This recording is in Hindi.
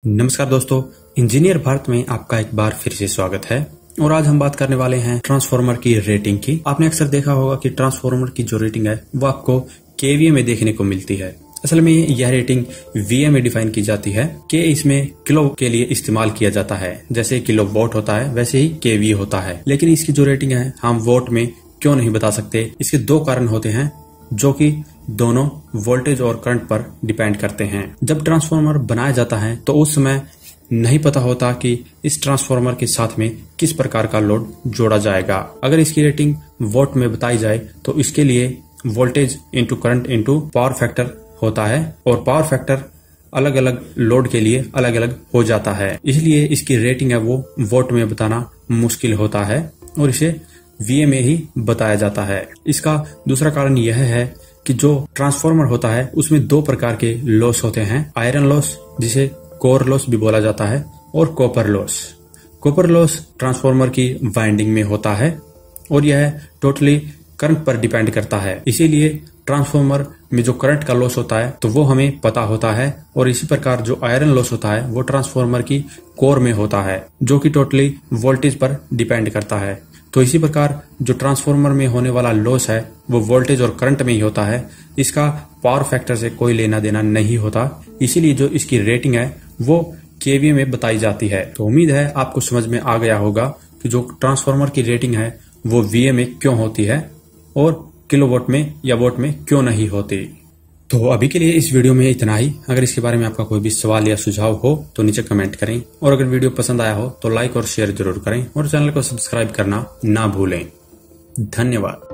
नमस्कार दोस्तों, इंजीनियर भारत में आपका एक बार फिर से स्वागत है। और आज हम बात करने वाले हैं ट्रांसफार्मर की रेटिंग की। आपने अक्सर देखा होगा कि ट्रांसफार्मर की जो रेटिंग है वो आपको केवीए में देखने को मिलती है। असल में यह रेटिंग वीए में डिफाइन की जाती है कि इसमें किलो के लिए इस्तेमाल किया जाता है। जैसे किलो वोट होता है वैसे ही केवीए होता है। लेकिन इसकी जो रेटिंग है हम वोट में क्यों नहीं बता सकते? इसके दो कारण होते हैं जो कि दोनों वोल्टेज और करंट पर डिपेंड करते हैं। जब ट्रांसफार्मर बनाया जाता है तो उस समय नहीं पता होता कि इस ट्रांसफार्मर के साथ में किस प्रकार का लोड जोड़ा जाएगा। अगर इसकी रेटिंग वोट में बताई जाए तो इसके लिए voltage into current into power factor होता है और पावर फैक्टर अलग अलग लोड के लिए अलग अलग हो जाता है। इसलिए इसकी रेटिंग है वो वोट में बताना मुश्किल होता है और इसे वीए में ही बताया जाता है। इसका दूसरा कारण यह है कि जो ट्रांसफार्मर होता है उसमें दो प्रकार के लॉस होते हैं, आयरन लॉस जिसे कोर लॉस भी बोला जाता है और copper loss. Copper loss transformer की वाइंडिंग में होता है और यह टोटली करंट पर डिपेंड करता है। इसीलिए ट्रांसफार्मर में जो करंट का लॉस होता है तो वो हमें पता होता है और इसी प्रकार जो आयरन लॉस होता है वो ट्रांसफार्मर की कोर में होता है जो कि टोटली वोल्टेज पर डिपेंड करता है। तो इसी प्रकार जो ट्रांसफार्मर में होने वाला लॉस है वो वोल्टेज और करंट में ही होता है। इसका पावर फैक्टर से कोई लेना देना नहीं होता। इसीलिए जो इसकी रेटिंग है वो केवीए में बताई जाती है। तो उम्मीद है आपको समझ में आ गया होगा कि जो ट्रांसफार्मर की रेटिंग है वो वीए में क्यों होती है और किलोवाट में या वोट में क्यों नहीं होती। तो अभी के लिए इस वीडियो में इतना ही। अगर इसके बारे में आपका कोई भी सवाल या सुझाव हो तो नीचे कमेंट करें और अगर वीडियो पसंद आया हो तो लाइक और शेयर जरूर करें और चैनल को सब्सक्राइब करना ना भूलें। धन्यवाद।